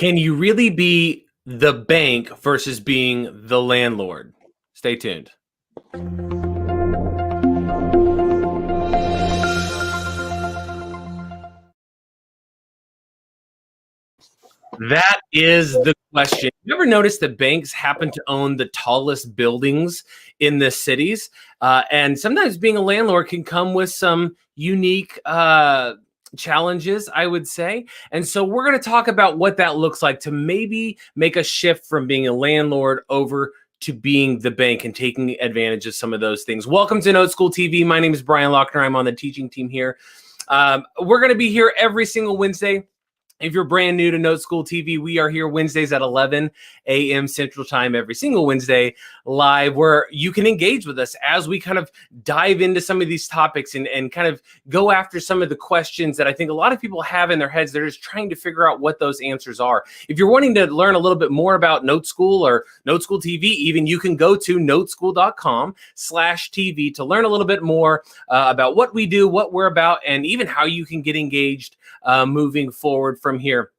Can you really be the bank versus being the landlord? Stay tuned. That is the question. You ever notice that banks happen to own the tallest buildings in the cities? And sometimes being a landlord can come with some unique challenges, I would say. And so we're going to talk about what that looks like to maybe make a shift from being a landlord over to being the bank and taking advantage of some of those things. Welcome to NoteSchool TV. My name is Brian Lochner. I'm on the teaching team here. We're going to be here every single Wednesday. If you're brand new to NoteSchool TV, we are here Wednesdays at 11 a.m. Central Time every single Wednesday live, where you can engage with us as we kind of dive into some of these topics and kind of go after some of the questions that I think a lot of people have in their heads. They're just trying to figure out what those answers are. If you're wanting to learn a little bit more about NoteSchool or NoteSchool TV, even you can go to noteschool.com/TV to learn a little bit more about what we do, what we're about, and even how you can get engaged moving forward from here.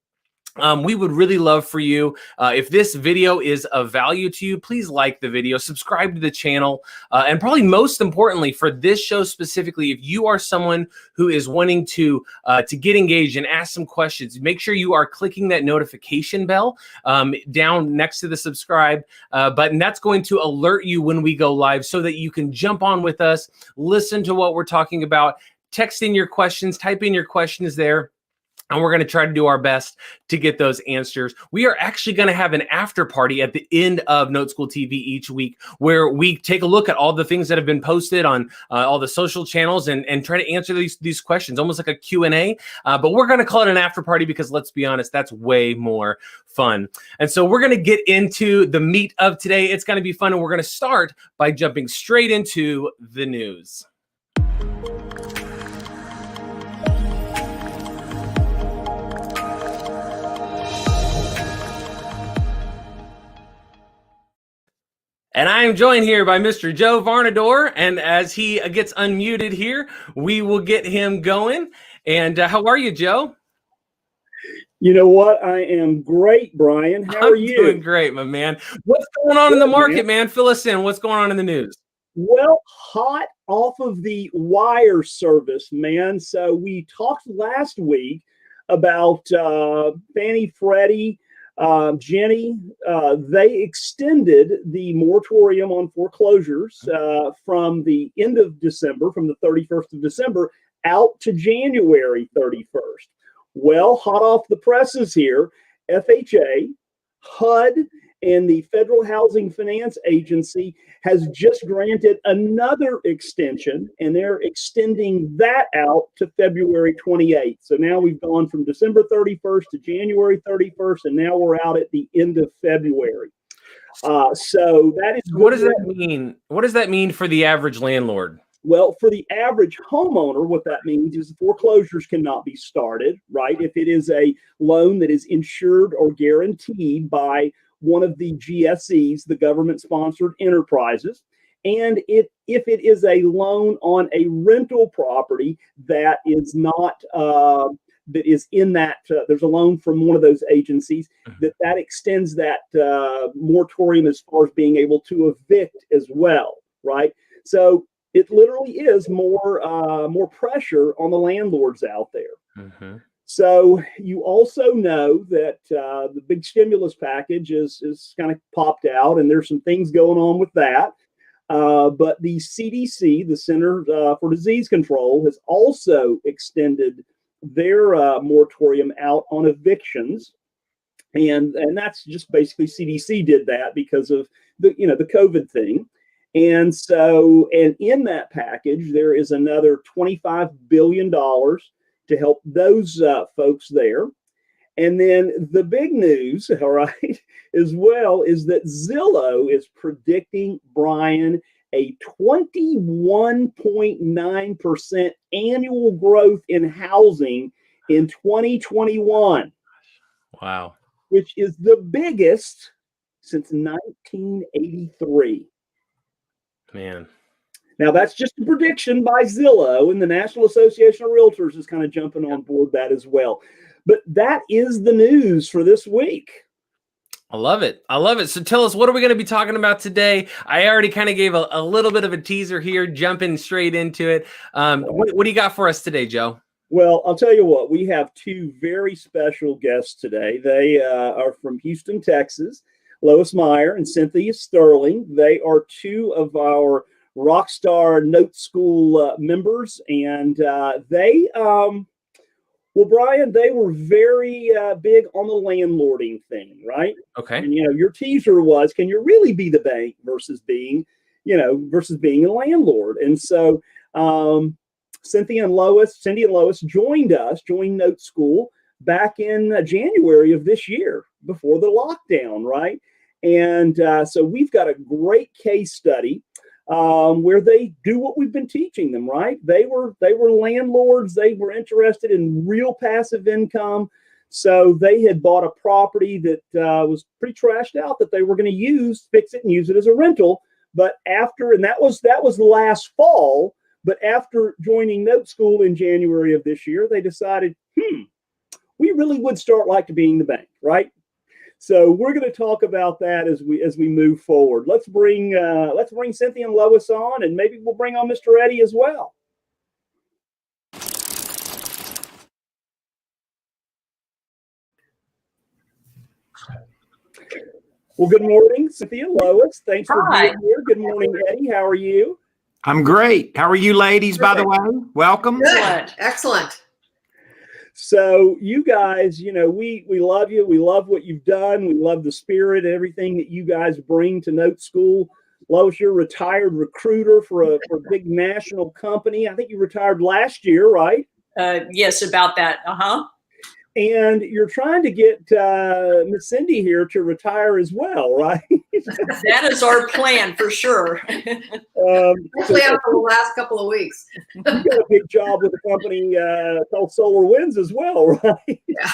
We would really love for you, if this video is of value to you, please like the video, subscribe to the channel, and probably most importantly for this show specifically, if you are someone who is wanting to get engaged and ask some questions, make sure you are clicking that notification bell down next to the subscribe button. That's going to alert you when we go live so that you can jump on with us, listen to what we're talking about, text in your questions, type in your questions there. And we're going to try to do our best to get those answers. We are actually going to have an after party at the end of NoteSchool TV each week, where we take a look at all the things that have been posted on all the social channels and try to answer these questions, almost like a Q&A. But we're going to call it an after party because, let's be honest, that's way more fun. And so we're going to get into the meat of today. It's going to be fun, and we're going to start by jumping straight into the news. And I am joined here by Mr. Joe Varnador, and as he gets unmuted here, we will get him going. And how are you, Joe? You know what? I am great, Brian. How are you? I'm doing great, my man. What's going on in the market, man? Fill us in. What's going on in the news? Well, hot off of the wire service, man. So we talked last week about Fannie, Freddie, Jenny. They extended the moratorium on foreclosures from the end of December, from the 31st of December, out to January 31st. Well, hot off the presses here, FHA, HUD, and the Federal Housing Finance Agency has just granted another extension, and they're extending that out to February 28th. So now we've gone from December 31st to January 31st, and now we're out at the end of February. So that is what does that mean? What does that mean for the average landlord? Well, for the average homeowner, what that means is foreclosures cannot be started, right? If it is a loan that is insured or guaranteed by one of the GSEs, the government-sponsored enterprises, and if it is a loan on a rental property that is not that is in that there's a loan from one of those agencies that extends that moratorium as far as being able to evict as well, right? So it literally is more pressure on the landlords out there. Mm-hmm. So you also know that the big stimulus package is kind of popped out, and there's some things going on with that. But the CDC, the Center for Disease Control, has also extended their moratorium out on evictions, and that's just basically CDC did that because of the COVID thing. And so, and in that package, there is another $25 billion to help those folks there. And then the big news, all right, as well, is that Zillow is predicting, Brian, a 21.9% annual growth in housing in 2021. Wow. Which is the biggest since 1983. Man. Now, that's just a prediction by Zillow, and the National Association of Realtors is kind of jumping on board that as well. But that is the news for this week. I love it. I love it. So tell us, what are we going to be talking about today? I already kind of gave a little bit of a teaser here, jumping straight into it. What do you got for us today, Joe? Well, I'll tell you what, we have two very special guests today. They are from Houston, Texas, Lois Meyer and Cynthia Sterling. They are two of our Rockstar NoteSchool members, and well, Brian, they were very big on the landlording thing, right? Okay. And, your teaser was, can you really be the bank versus being a landlord? And so Cindy and Lois joined NoteSchool back in January of this year before the lockdown, right? And so we've got a great case study where they do what we've been teaching them, right? They were landlords. They were interested in real passive income. So they had bought a property that was pretty trashed out that they were going to fix it and use it as a rental. But that was last fall. But after joining NoteSchool in January of this year, they decided, we really would start like to being the bank, right? So we're going to talk about that as we move forward. Let's bring Cynthia and Lois on, and maybe we'll bring on Mr. Eddie as well. Well, good morning, Cynthia, Lois. Thanks for being here. Good morning, Eddie. How are you? I'm great. How are you ladies, by the way? Welcome. Good. Excellent. So you guys, we love you. We love what you've done. We love the spirit and everything that you guys bring to NoteSchool. Lois, you're a retired recruiter for a big national company. I think you retired last year, right? Yes, about that. And you're trying to get Miss Cindy here to retire as well, right? That is our plan for sure. Especially after the last couple of weeks. You got a big job with a company called Solar Winds as well, right? Yeah.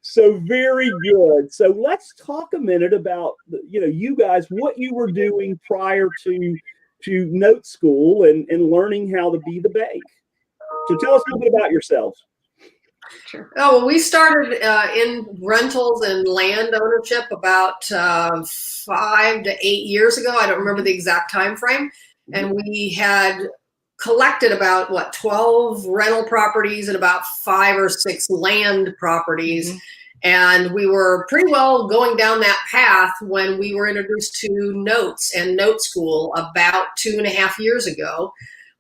So very good. So let's talk a minute about you guys, what you were doing prior to NoteSchool and learning how to be the bank. So tell us a little bit about yourselves. Sure. Oh, well, we started in rentals and land ownership about 5 to 8 years ago. I don't remember the exact time frame. And we had collected about 12 rental properties and about 5 or 6 land properties. And we were pretty well going down that path when we were introduced to Notes and NoteSchool about 2.5 years ago.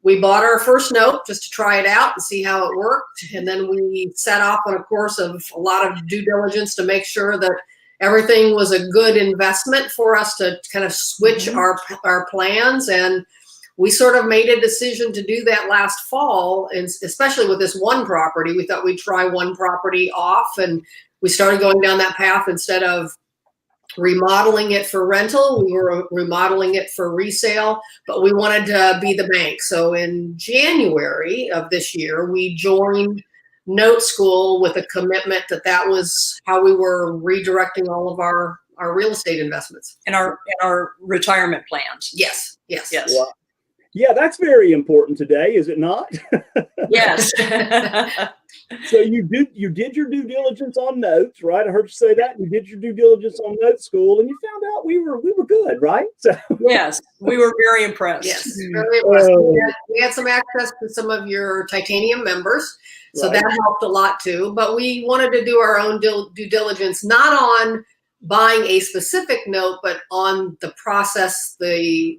We bought our first note just to try it out and see how it worked. And then we set off on a course of a lot of due diligence to make sure that everything was a good investment for us to kind of switch our plans. And we sort of made a decision to do that last fall, and especially with this one property. We thought we'd try one property off, and we started going down that path. Instead of remodeling it for rental, we were remodeling it for resale, but we wanted to be the bank. So in January of this year, we joined NoteSchool with a commitment that was how we were redirecting all of our real estate investments And our retirement plans. Yes. Wow. Yeah, that's very important today, is it not? Yes. So you did your due diligence on Notes, right? I heard you say that. You did your due diligence on NoteSchool, and you found out we were good, right? So Yes, we were very impressed. Yes, very impressed. We had some access to some of your titanium members, so Right. that helped a lot too. But we wanted to do our own due diligence, not on buying a specific note, but on the process,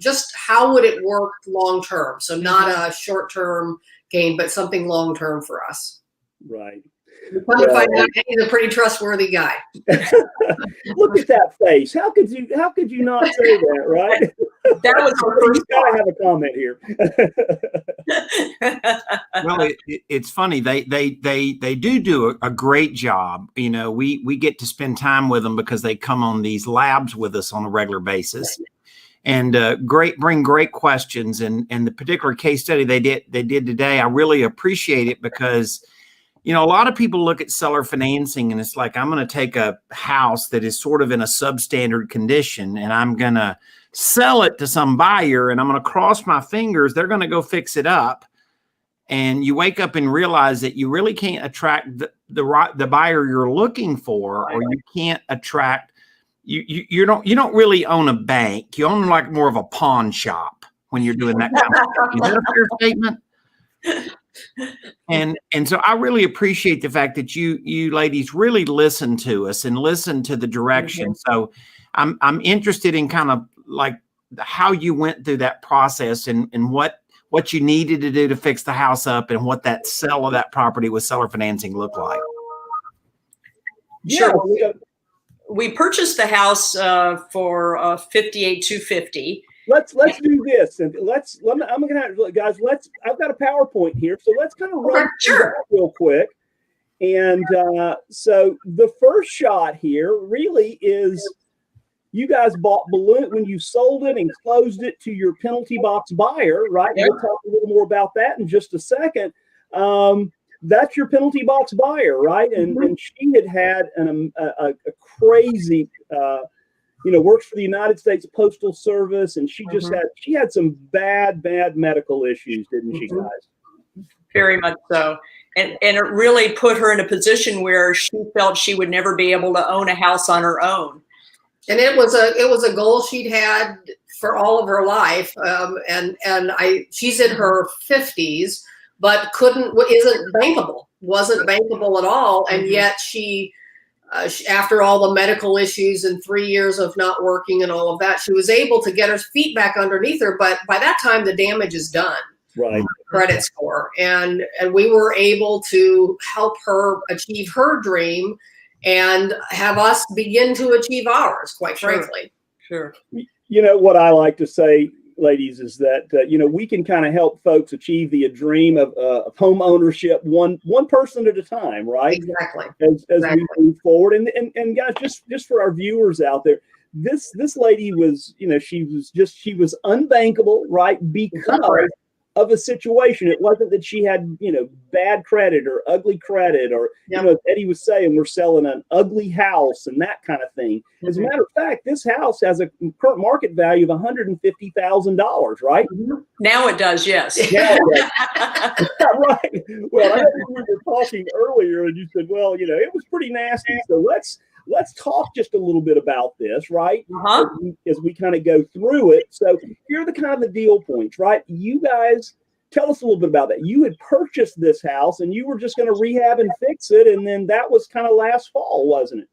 just how would it work long term. So not a short term gain, but something long term for us. Right. We come to find out he's a pretty trustworthy guy. Look at that face. How could you not say that, right? That was our first You gotta have a comment here. Well, it's funny. They do a great job. We get to spend time with them because they come on these labs with us on a regular basis, and bring great questions. And the particular case study they did today, I really appreciate it because a lot of people look at seller financing and it's like, I'm going to take a house that is sort of in a substandard condition and I'm going to sell it to some buyer and I'm going to cross my fingers. They're going to go fix it up. and you wake up and realize that you really can't attract the buyer you're looking for, or you can't attract you don't really own a bank. You own like more of a pawn shop when you're doing that kind of stuff. Is that a fair statement? And so I really appreciate the fact that you ladies really listen to us and listen to the direction. So I'm interested in kind of like how you went through that process and what you needed to do to fix the house up, and what that sale of that property with seller financing looked like. Sure. We purchased the house for $58,250. Let's do this, and I'm gonna have, guys. I've got a PowerPoint here, so let's kind of run through that real quick. And so the first shot here really is you guys bought balloon when you sold it and closed it to your penalty box buyer, right? Yep. We'll talk a little more about that in just a second. That's your penalty box buyer, right? And she had a crazy, works for the United States Postal Service, and she just had some bad medical issues, didn't she, guys? Very much so. And it really put her in a position where she felt she would never be able to own a house on her own. And it was a goal she'd had for all of her life. She's in her 50s, but wasn't bankable at all. And yet she, after all the medical issues and 3 years of not working and all of that, she was able to get her feet back underneath her. But by that time, the damage is done. Right. Credit score. And we were able to help her achieve her dream and have us begin to achieve ours, quite frankly. Sure. You know, what I like to say, ladies, is that, we can kind of help folks achieve the dream of home ownership one person at a time, right? Exactly. As we move forward. And guys, just for our viewers out there, this lady was, she was unbankable, right? Because of a situation. It wasn't that she had, bad credit or ugly credit, or, as Eddie was saying, we're selling an ugly house and that kind of thing. As a matter of fact, this house has a current market value of $150,000, right? Now it does, yes. Now it does. Right. Well, I know we were talking earlier and you said, well, it was pretty nasty. So let's talk just a little bit about this, right? As we kind of go through it. So here are the kind of the deal points, right? You guys, tell us a little bit about that. You had purchased this house and you were just going to rehab and fix it. And then that was kind of last fall, wasn't it?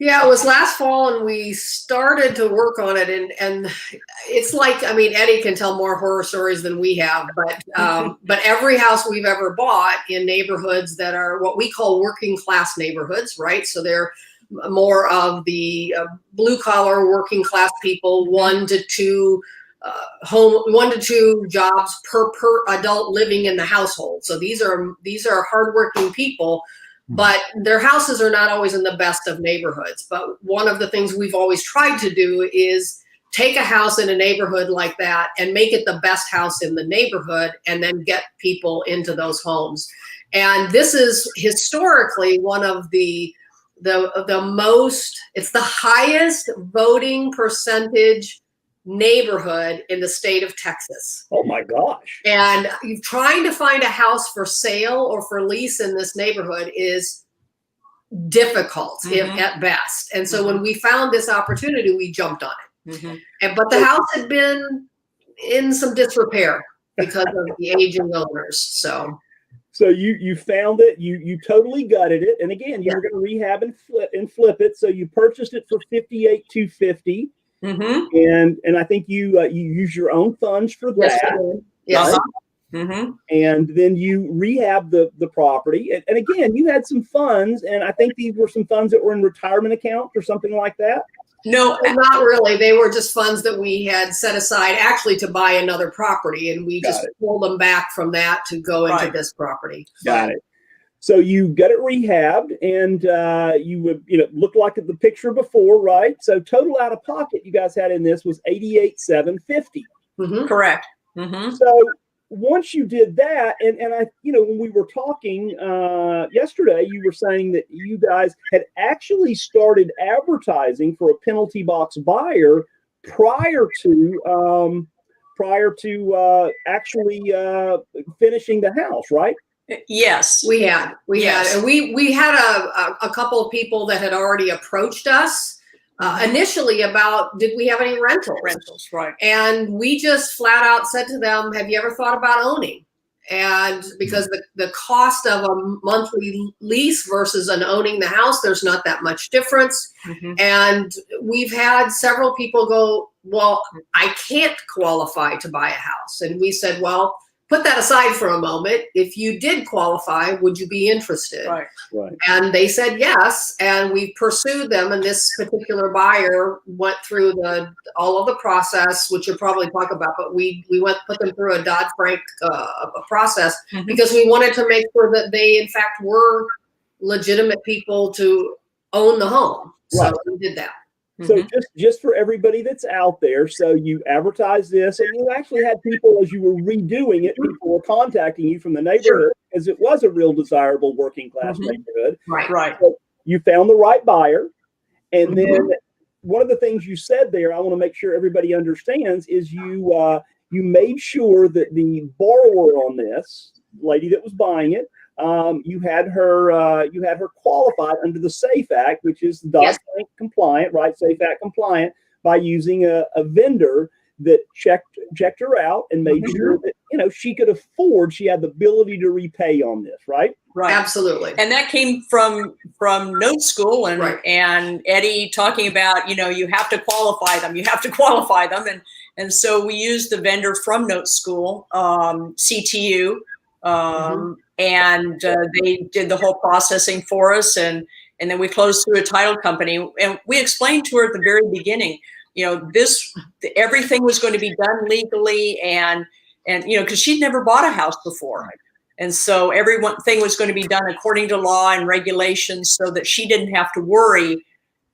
Yeah, it was last fall, and we started to work on it. And it's like, Eddie can tell more horror stories than we have, but every house we've ever bought in neighborhoods that are what we call working class neighborhoods, right? So they're more of the blue collar working class people, 1 to 2 jobs per adult living in the household. So these are hardworking people. But their houses are not always in the best of neighborhoods. But one of the things we've always tried to do is take a house in a neighborhood like that and make it the best house in the neighborhood, and then get people into those homes. And this is historically one of the most, it's the highest voting percentage neighborhood in the state of Texas. Oh my gosh. And trying to find a house for sale or for lease in this neighborhood is difficult, if at best. And so when we found this opportunity, we jumped on it. But the house had been in some disrepair because of the aging owners. So you found it, you totally gutted it, and again, you were going to rehab and flip it. So you purchased it for $58,250. And I think you use your own funds for that. Yes. And then you rehab the property. And again, you had some funds, and I think these were some funds that were in retirement accounts or something like that. No, not really. They were just funds that we had set aside actually to buy another property, and we just pulled them back from that to go into this property. Got it. So you got it rehabbed, and you would, look like the picture before, right? So total out of pocket you guys had in this was $88,750. Correct. So once you did that, and I, when we were talking yesterday, you were saying that you guys had actually started advertising for a penalty box buyer prior to prior to actually finishing the house, right? Yes, We had, Yes. and we had a couple of people that had already approached us initially about, did we have any rentals? right. And we just flat out said to them, have you ever thought about owning? And because the cost of a monthly lease versus an owning the house, there's not that much difference. And we've had several people go, well, I can't qualify to buy a house. And we said, well, put that aside for a moment. If you did qualify, would you be interested? Right. Right. And they said yes, and we pursued them. And this particular buyer went through all of the process, which you'll probably talk about. But we put them through a Dodd-Frank process because we wanted to make sure that they, in fact, were legitimate people to own the home. Right. So we did that. So just for everybody that's out there, so you advertised this, and you actually had people, as you were redoing it, people were contacting you from the neighborhood because it was a real desirable working class neighborhood. Right. So you found the right buyer, and then one of the things you said there, I want to make sure everybody understands, is you made sure that the borrower on this lady that was buying it, you had her qualified under the SAFE Act, which is Dodd-Frank compliant, right? SAFE Act compliant, by using a vendor that checked her out and made sure that she could afford, she had the ability to repay on this, right? Right. Absolutely. And that came from NoteSchool and Eddie talking about, you have to qualify them. And so we used the vendor from NoteSchool, CTU, and they did the whole processing for us. And then we closed through a title company, and we explained to her at the very beginning, everything was going to be done legally and because she'd never bought a house before. And so everything was going to be done according to law and regulations so that she didn't have to worry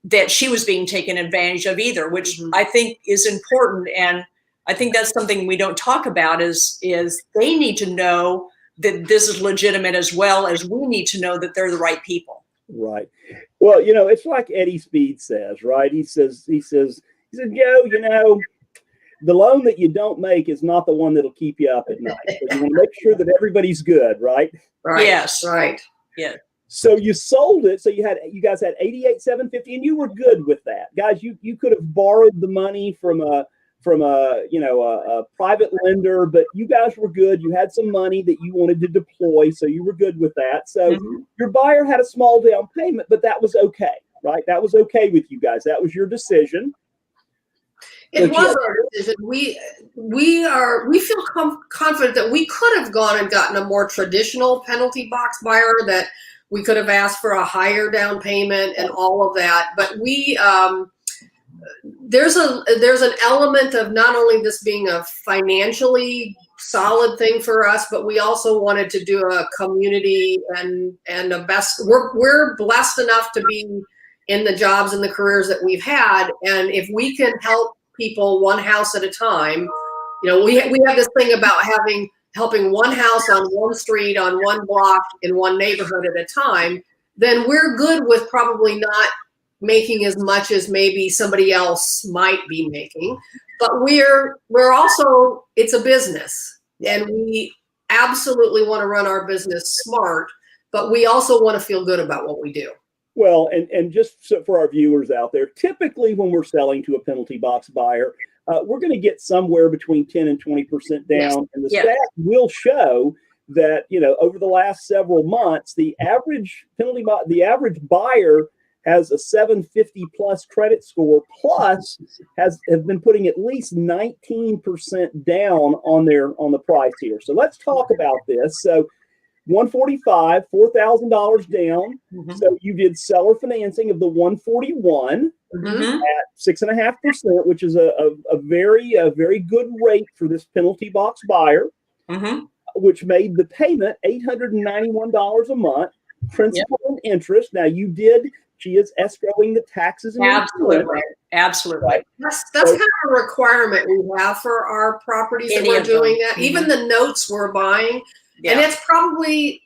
that she was being taken advantage of either, which I think is important. And I think that's something we don't talk about is they need to know that this is legitimate as well as we need to know that they're the right people. Right. Well, it's like Eddie Speed says, right? He says, Joe, the loan that you don't make is not the one that'll keep you up at night. So you want to make sure that everybody's good, right? Right. Yes. Right. Yeah. So you sold it. So you guys had $88,750, and you were good with that, guys. You could have borrowed the money from a private lender, but you guys were good. You had some money that you wanted to deploy, so you were good with that. So your buyer had a small down payment, but that was okay, right? That was okay with you guys. That was your decision. It was our decision. We feel confident that we could have gone and gotten a more traditional penalty box buyer, that we could have asked for a higher down payment and all of that. But there's an element of not only this being a financially solid thing for us, but we also wanted to do a community and we're blessed enough to be in the jobs and the careers that we've had. And if we can help people one house at a time, we have this thing about helping one house on one street, on one block, in one neighborhood at a time, then we're good with probably not making as much as maybe somebody else might be making. But we're also, it's a business, and we absolutely want to run our business smart, but we also want to feel good about what we do. Well, and just so for our viewers out there, typically when we're selling to a penalty box buyer, we're going to get somewhere between 10 and 20% down. And the stats will show that, over the last several months, the average buyer has a 750 plus credit score, plus have been putting at least 19% down on the price here. So let's talk about this. So $145, $4,000 down. So you did seller financing of the $141 at 6.5%, which is a very good rate for this penalty box buyer, which made the payment $891 a month, principal and interest. Now she is escrowing the taxes. And Absolutely. That's kind of a requirement we have for our properties that we're doing that. Even the notes we're buying. And it's probably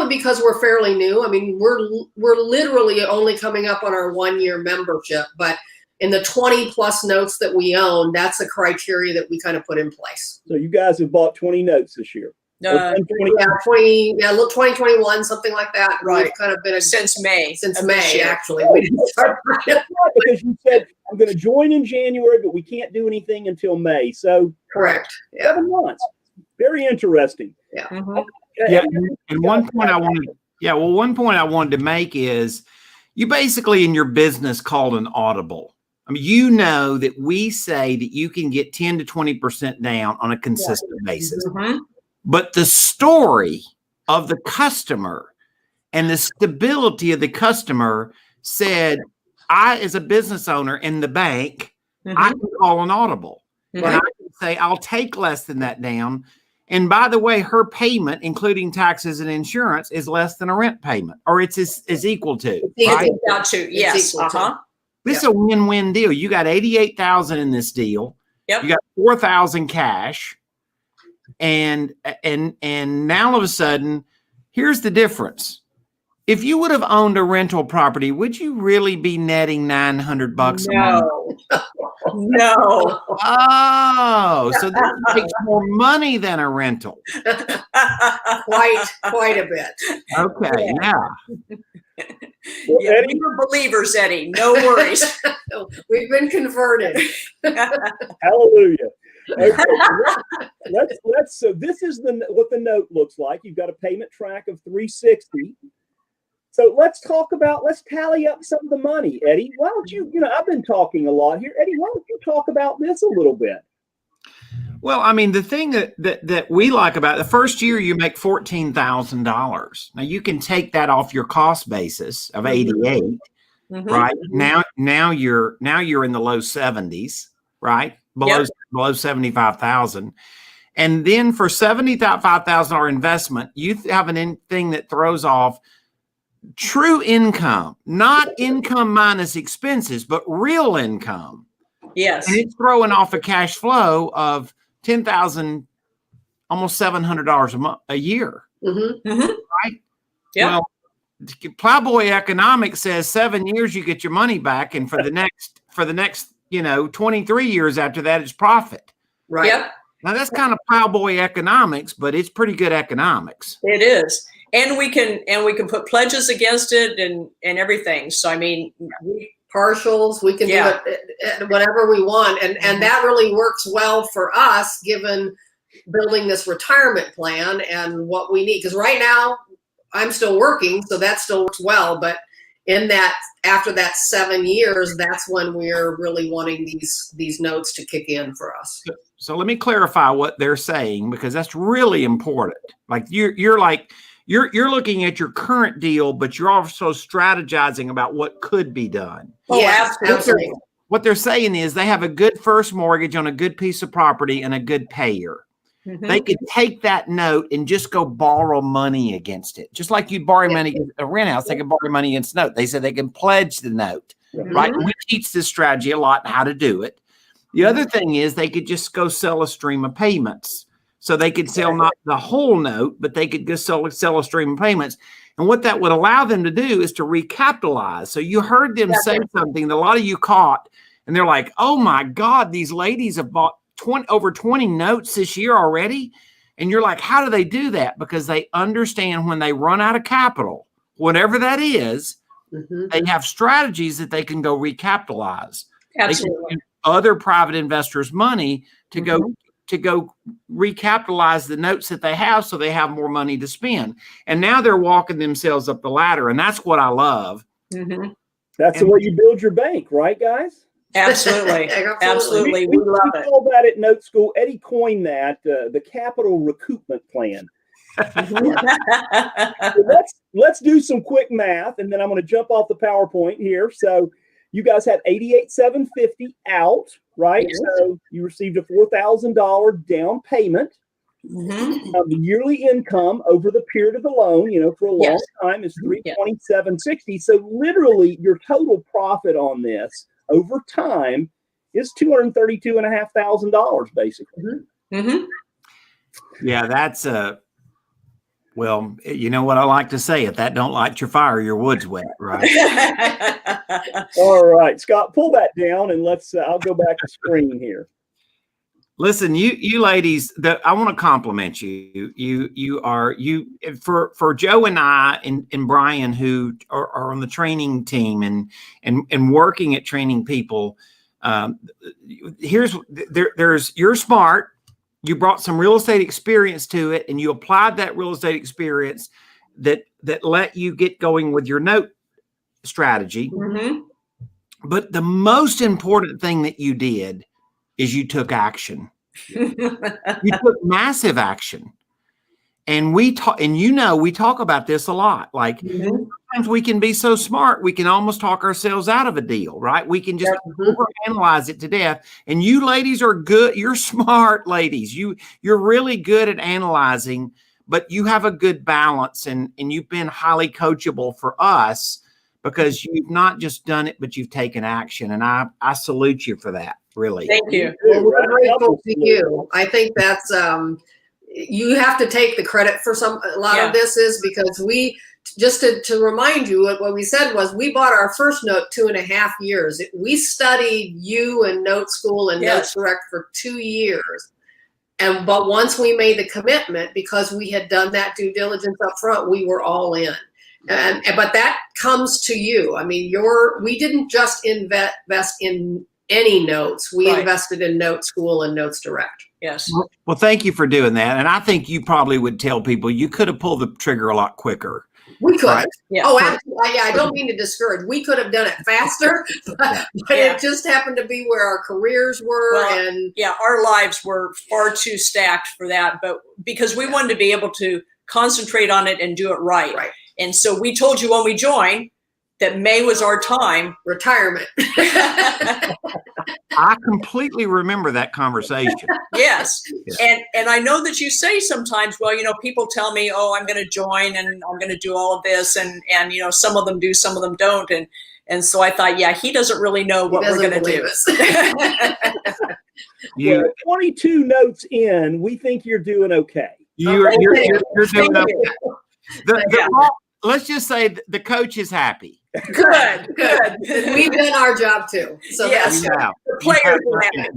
because we're fairly new. I mean, we're literally only coming up on our 1 year membership, but in the 20 plus notes that we own, that's a criteria that we kind of put in place. So you guys have bought 20 notes this year. Yeah, 2021, something like that. Right. We've kind of been Since May. since of this May, year. actually. We didn't start. Because you said I'm going to join in January, but we can't do anything until May. So Correct. Yeah. 7 months. Very interesting. Yeah. Mhm. Yeah, and one point I wanted to make is you basically in your business called an audible. I mean, you know that we say that you can get 10 to 20% down on a consistent basis. Mhm. But the story of the customer and the stability of the customer said, I, as a business owner in the bank, I can call an audible. Mhm. And I can say, I'll take less than that down. And by the way, her payment, including taxes and insurance, is less than a rent payment, or it's is equal to. Right? Out to, yes. equal to. Uh-huh. This is a win-win deal. You got $88,000 in this deal. Yep. You got $4,000 cash. And now all of a sudden, here's the difference. If you would have owned a rental property, would you really be netting $900 a month? No. Oh, so this makes more money than a rental. Quite a bit. Okay, yeah. Well, Yeah, Eddie, we were believers, Eddie. No worries. We've been converted. hallelujah. Okay, let's so this is what the note looks like. You've got a payment track of 360. So let's tally up some of the money. Eddie, why don't you I've been talking a lot here. Eddie, why don't you talk about this a little bit? Well, I mean, the thing that we like about it, the first year you make $14,000. Now you can take that off your cost basis of 88, right? Now you're in the low 70s, right? Below 75,000. And then for $75,000 investment, you have thing that throws off true income, not income minus expenses, but real income. Yes. And it's throwing off a cash flow of $10,000, almost $700 a year. Right? Yeah. Well, Plowboy Economics says 7 years you get your money back, and for the next 23 years after that it's profit. Right. Yep. Now that's kind of Plowboy Economics, but it's pretty good economics. It is. And we can put pledges against it and everything. So I mean, Partials, we can do it whatever we want, and that really works well for us given building this retirement plan and what we need. Because right now I'm still working, so that still works well. But in that, after that 7 years, that's when we're really wanting these notes to kick in for us. So let me clarify what they're saying, because that's really important. Like you're looking at your current deal, but you're also strategizing about what could be done. Oh, Yes, absolutely. What they're saying is they have a good first mortgage on a good piece of property and a good payer. They could take that note and just go borrow money against it. Just like you'd borrow money against a rent house, they can borrow money against a note. They said they can pledge the note, right? And we teach this strategy a lot, how to do it. The other thing is they could just go sell a stream of payments. So they could sell not the whole note, but they could just sell a stream of payments. And what that would allow them to do is to recapitalize. So you heard them say something that a lot of you caught, and they're like, oh my God, these ladies have bought over 20 notes this year already. And you're like, how do they do that? Because they understand when they run out of capital, whatever that is, they have strategies that they can go recapitalize. absolutely. They can use other private investors' money to go recapitalize the notes that they have, so they have more money to spend. And now they're walking themselves up the ladder. And that's what I love. That's the way you build your bank, right, guys? Absolutely. Absolutely. We love we it. call that at NoteSchool. Eddie coined that, the capital recoupment plan. So let's do some quick math, and then I'm going to jump off the PowerPoint here. So you guys had $88,750 out, right? Yes. So you received a $4,000 down payment. The yearly income over the period of the loan, for a long time, is $327.60. So literally, your total profit on this over time is $232,500, basically. Yeah, Well, you know what I like to say, if that don't light your fire, your wood's wet, right? All right, Scott, pull that down and I'll go back to screen here. Listen, you ladies, I want to compliment you. For Joe and I and Brian, who are on the training team and working at training people. You're smart. You brought some real estate experience to it, and you applied that real estate experience that let you get going with your note strategy. Mm-hmm. But the most important thing that you did is you took action. You took massive action. And we talk about this a lot. Like sometimes we can be so smart, we can almost talk ourselves out of a deal, right? We can just overanalyze it to death. And you ladies are good. You're smart ladies. You're really good at analyzing, but you have a good balance, and you've been highly coachable for us because you've not just done it, but you've taken action. And I salute you for that. Really. Thank you. Well, we're grateful to you. I think that's you have to take the credit for a lot of this is because we just to remind you what we said was we bought our first note 2.5 years. We studied you and NoteSchool and Notes Direct for 2 years. But once we made the commitment, because we had done that due diligence up front, we were all in. But that comes to you. I mean, we didn't just invest in any notes. We invested in NoteSchool and Notes Direct. Yes. Well, thank you for doing that. And I think you probably would tell people you could have pulled the trigger a lot quicker. We could. Right? Yeah. Oh, absolutely. Yeah, I don't mean to discourage. We could have done it faster, but it just happened to be where our careers were. Our lives were far too stacked for that, but because we wanted to be able to concentrate on it and do it right. And so we told you when we joined that May was our time. Retirement. I completely remember that conversation. Yes. And I know that you say sometimes, well, people tell me, oh, I'm going to join and I'm going to do all of this. And some of them do, some of them don't. And so I thought, he doesn't really know what we're going to do. 22 notes in, we think you're doing okay. You're doing okay. Let's just say the coach is happy. Good. We've done our job too. So yes, the players are happy.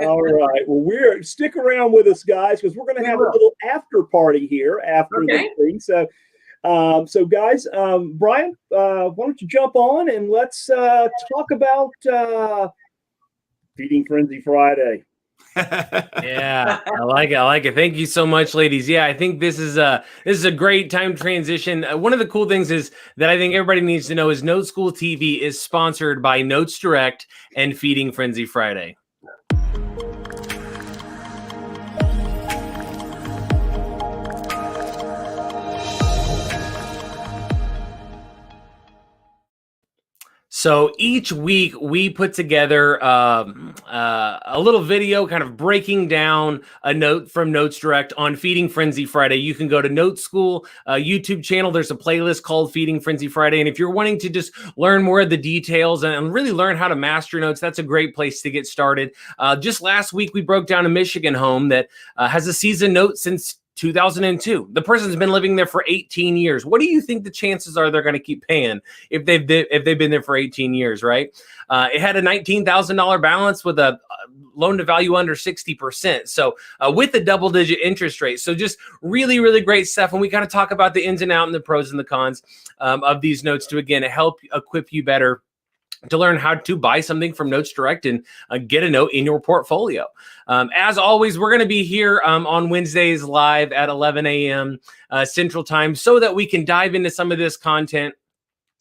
All right. Well, stick around with us, guys, because we're going to have a little after party here after the thing. So, guys, Brian, why don't you jump on and let's talk about Feeding Frenzy Friday. Yeah, I like it. Thank you so much, ladies. Yeah, I think this is a great time transition. One of the cool things is that I think everybody needs to know is NoteSchool TV is sponsored by Notes Direct and Feeding Frenzy Friday. So each week we put together a little video kind of breaking down a note from Notes Direct on Feeding Frenzy Friday. You can go to NoteSchool YouTube channel. There's a playlist called Feeding Frenzy Friday. And if you're wanting to just learn more of the details and really learn how to master notes, that's a great place to get started. Just last week, we broke down a Michigan home that has a season note since 2002. The person's been living there for 18 years. What do you think the chances are they're going to keep paying if they've been there for 18 years, right? It had a $19,000 balance with a loan to value under 60%. So with a double-digit interest rate. So just really, really great stuff. And we kind of talk about the ins and outs and the pros and the cons of these notes to, again, help equip you better to learn how to buy something from Notes Direct and get a note in your portfolio. As always, we're going to be here on Wednesdays live at 11 a.m. Central Time so that we can dive into some of this content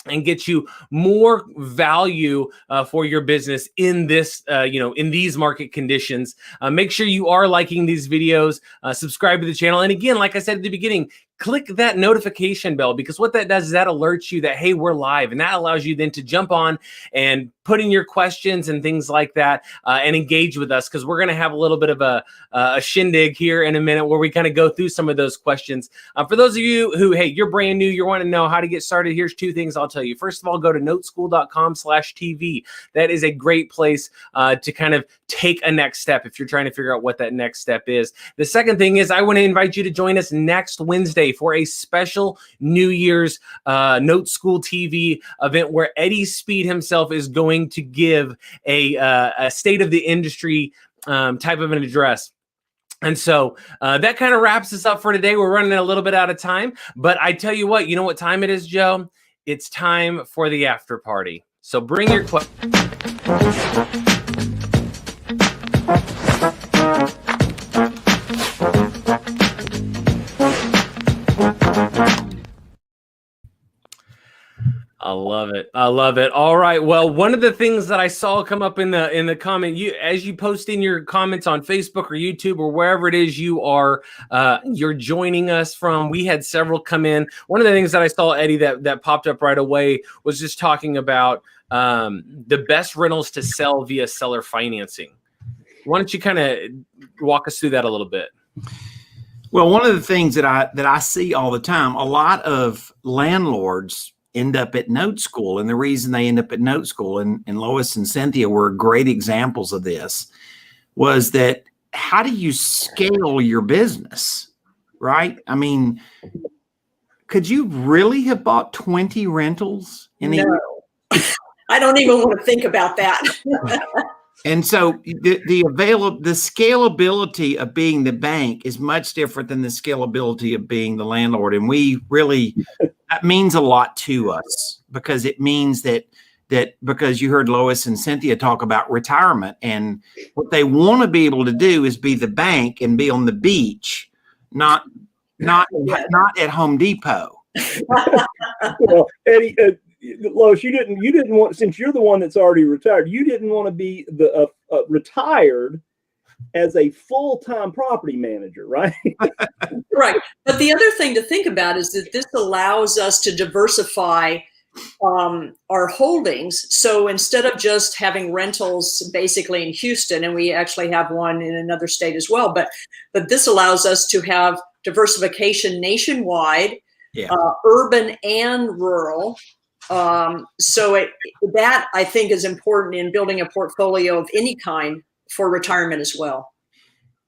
and get you more value for your business in this, in these market conditions. Make sure you are liking these videos, subscribe to the channel. And again, like I said at the beginning, click that notification bell, because what that does is that alerts you that, hey, we're live. And that allows you then to jump on and put in your questions and things like that, and engage with us, because we're going to have a little bit of a shindig here in a minute where we kind of go through some of those questions. For those of you who, hey, you're brand new, you want to know how to get started, here's two things I'll tell you. First of all, go to noteschool.com/TV. That is a great place to kind of take a next step if you're trying to figure out what that next step is. The second thing is I want to invite you to join us next Wednesday for a special New Year's NoteSchool TV event where Eddie Speed himself is going to give a state of the industry type of an address. And so that kind of wraps us up for today. We're running a little bit out of time, but I tell you what time it is, Joe? It's time for the after party. So bring your questions. I love it. I love it. All right. Well, one of the things that I saw come up in the comment, as you post in your comments on Facebook or YouTube or wherever it is you're joining us from, we had several come in. One of the things that I saw, Eddie, that popped up right away was just talking about the best rentals to sell via seller financing. Why don't you kind of walk us through that a little bit? Well, one of the things that I see all the time, a lot of landlords end up at NoteSchool, and the reason they end up at NoteSchool, and Lois and Cynthia were great examples of this, was that how do you scale your business, right? I mean, could you really have bought 20 rentals in a year? I don't even want to think about that. And so the scalability of being the bank is much different than the scalability of being the landlord. And that means a lot to us, because it means that because you heard Lois and Cynthia talk about retirement, and what they want to be able to do is be the bank and be on the beach, not at Home Depot. Well, Eddie, Lois, you didn't want, since you're the one that's already retired, you didn't want to be the retired as a full-time property manager, right? Right. But the other thing to think about is that this allows us to diversify our holdings. So instead of just having rentals basically in Houston, and we actually have one in another state as well, but this allows us to have diversification nationwide, urban and rural. So that I think is important in building a portfolio of any kind for retirement as well.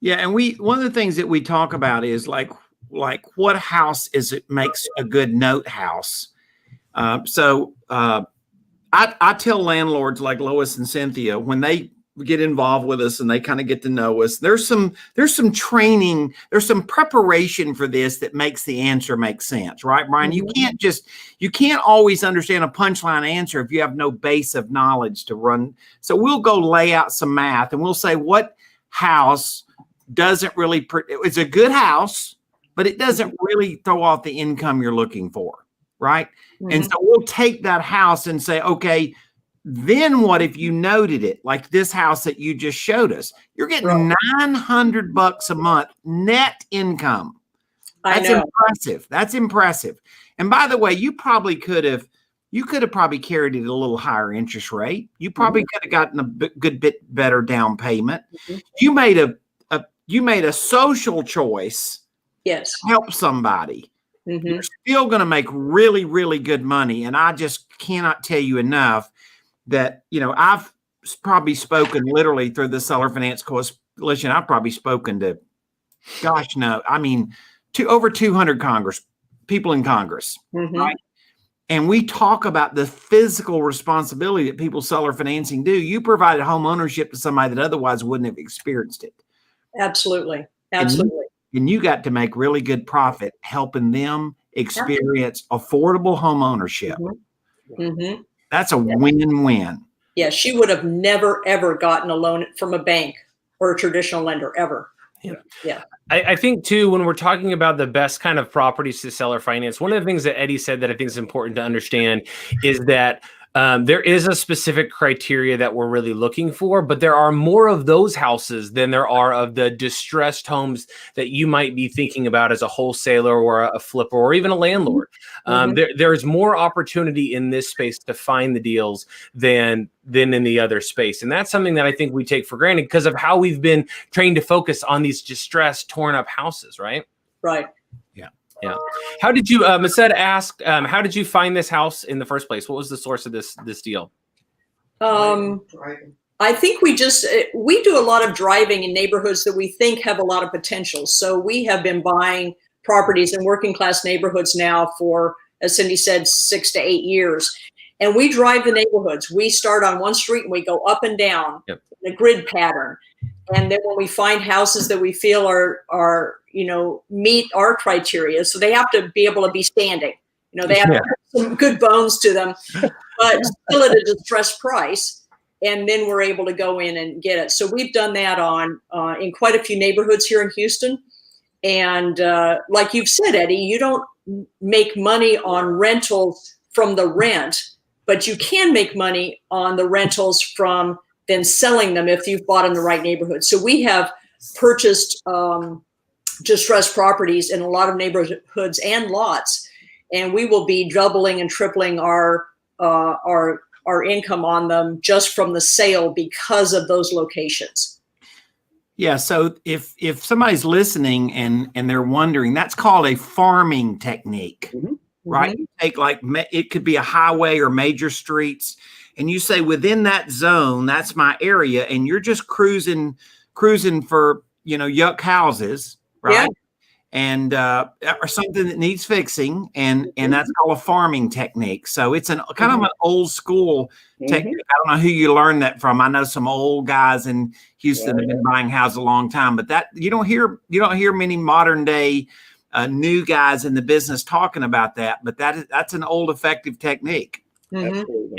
Yeah, and one of the things that we talk about is like what house makes a good note house. So I tell landlords like Lois and Cynthia, when they get involved with us and they kind of get to know us, there's some training, there's some preparation for this that makes the answer make sense, right, Brian? You can't always understand a punchline answer if you have no base of knowledge to run. So we'll go lay out some math and we'll say what house doesn't really, it's a good house, but it doesn't really throw off the income you're looking for, right? Mm-hmm. And so we'll take that house and say, okay, then what if you noted it like this house that you just showed us? You're getting $900 a month net income. That's impressive. That's impressive. And by the way, you could have probably carried it at a little higher interest rate. You probably could have gotten a good bit better down payment. Mm-hmm. You made a social choice. Yes. To help somebody. Mm-hmm. You're still going to make really, really good money. And I just cannot tell you enough that, I've probably spoken literally through the Seller Finance Coalition. I've probably spoken to, over 200 people in Congress, right? And we talk about the physical responsibility that people seller financing do. You provided home ownership to somebody that otherwise wouldn't have experienced it. Absolutely. And you got to make really good profit helping them experience affordable home ownership. Mm-hmm. That's a win-win. Yeah, she would have never, ever gotten a loan from a bank or a traditional lender, ever. Yeah. I think, too, when we're talking about the best kind of properties to seller finance, one of the things that Eddie said that I think is important to understand is that There is a specific criteria that we're really looking for, but there are more of those houses than there are of the distressed homes that you might be thinking about as a wholesaler or a flipper or even a landlord. There's more opportunity in this space to find the deals than in the other space. And that's something that I think we take for granted because of how we've been trained to focus on these distressed, torn up houses, right? Right. Yeah. How did you, Mased asked, how did you find this house in the first place? What was the source of this deal? I think we do a lot of driving in neighborhoods that we think have a lot of potential. So we have been buying properties in working class neighborhoods now for, as Cindy said, 6 to 8 years. And we drive the neighborhoods. We start on one street and we go up and down in a grid pattern. And then when we find houses that we feel are meet our criteria, so they have to be able to be standing. They have some good bones to them, but still at a distressed price. And then we're able to go in and get it. So we've done that in quite a few neighborhoods here in Houston. And like you've said, Eddie, you don't make money on rentals from the rent, but you can make money on the rentals from then selling them if you've bought in the right neighborhood. So we have purchased distressed properties in a lot of neighborhoods and lots, and we will be doubling and tripling our income on them just from the sale because of those locations. Yeah. So if somebody's listening and they're wondering, that's called a farming technique, right? You take it could be a highway or major streets, and you say within that zone, that's my area, and you're just cruising for yuck houses, right? Yeah. And or something that needs fixing, and that's called a farming technique. So it's kind of an old school technique. I don't know who you learned that from. I know some old guys in Houston have been buying houses a long time, but that you don't hear many modern day new guys in the business talking about that. But that's an old effective technique.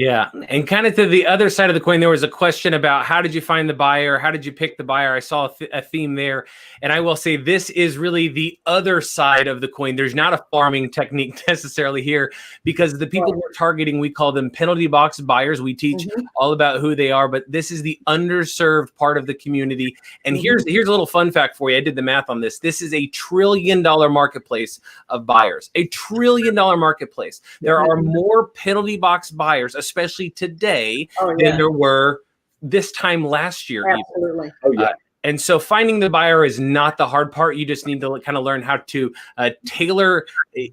Yeah. And kind of to the other side of the coin, there was a question about how did you find the buyer? How did you pick the buyer? I saw a theme there. And I will say this is really the other side of the coin. There's not a farming technique necessarily here because the people we're targeting, we call them penalty box buyers. We teach all about who they are, but this is the underserved part of the community. And here's a little fun fact for you. I did the math on this. This is $1 trillion marketplace of buyers, $1 trillion marketplace. There are more penalty box buyers, especially today, than there were this time last year. Absolutely. And so finding the buyer is not the hard part. You just need to kind of learn how to tailor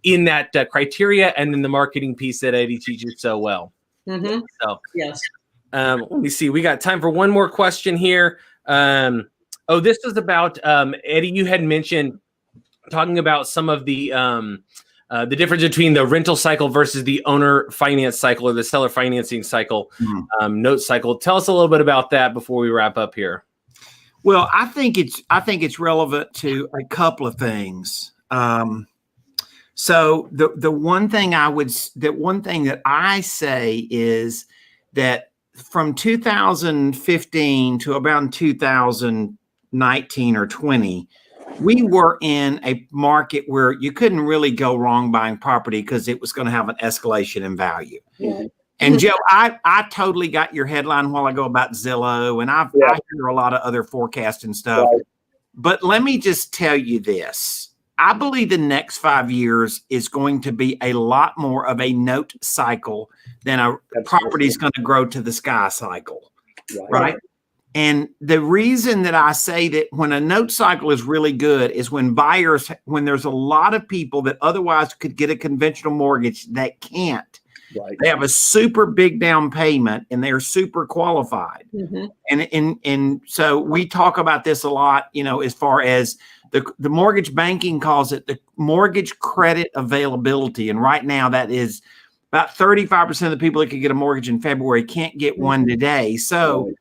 in that criteria and then the marketing piece that Eddie teaches so well. So yes. Let me see. We got time for one more question here. This was about Eddie. You had mentioned talking about some of the difference between the rental cycle versus the owner finance cycle or the seller financing cycle, note cycle. Tell us a little bit about that before we wrap up here. Well, I think it's relevant to a couple of things. So the one thing that I say is that from 2015 to about 2019 or 20, we were in a market where you couldn't really go wrong buying property because it was going to have an escalation in value. And Joe, I totally got your headline a while ago about Zillow, and I hear a lot of other forecasting stuff. But let me just tell you this. I believe the next 5 years is going to be a lot more of a note cycle than a property is going to grow to the sky cycle, right? And the reason that I say that when a note cycle is really good is when there's a lot of people that otherwise could get a conventional mortgage that can't. They have a super big down payment and they're super qualified. And so we talk about this a lot, as far as the mortgage banking calls it the mortgage credit availability. And right now that is about 35% of the people that could get a mortgage in February can't get one today. So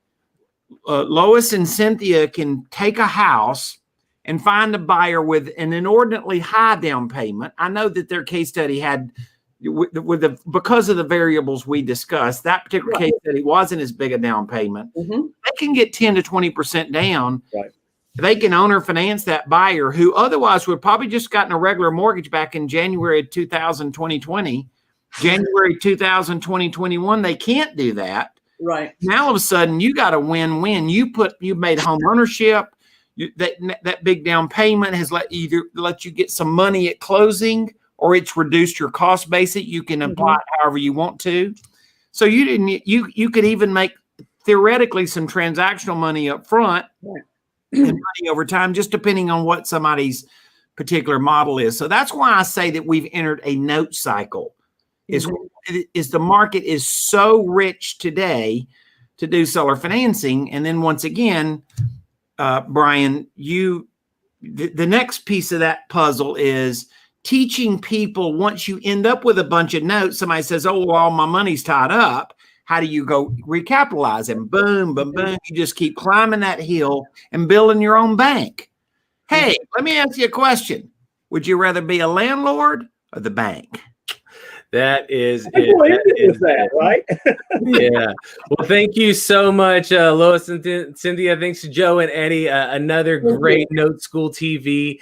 Lois and Cynthia can take a house and find a buyer with an inordinately high down payment. I know that their case study had, because of the variables we discussed, that particular case study wasn't as big a down payment. They can get 10 to 20% down. They can owner finance that buyer who otherwise would probably just gotten a regular mortgage back in January of 2020. January 2021, they can't do that. Right. Now all of a sudden you got a win-win. You made home ownership. That big down payment has let you get some money at closing, or it's reduced your cost basis. You can apply it however you want to. So you could even make theoretically some transactional money up front and money over time, just depending on what somebody's particular model is. So that's why I say that we've entered a note cycle. Is the market is so rich today to do seller financing. And then once again, Brian, the next piece of that puzzle is teaching people, once you end up with a bunch of notes, somebody says, oh, well, all my money's tied up. How do you go recapitalize them? Boom, boom, boom. You just keep climbing that hill and building your own bank. Hey, let me ask you a question. Would you rather be a landlord or the bank? That is it. Right? Yeah. Well, thank you so much, Lois and Cynthia. Thanks to Joe and Eddie. Another great NoteSchool TV.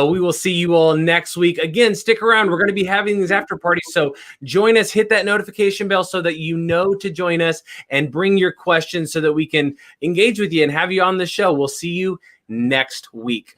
We will see you all next week. Again, stick around. We're going to be having these after parties. So join us. Hit that notification bell so that you know to join us, and bring your questions so that we can engage with you and have you on the show. We'll see you next week.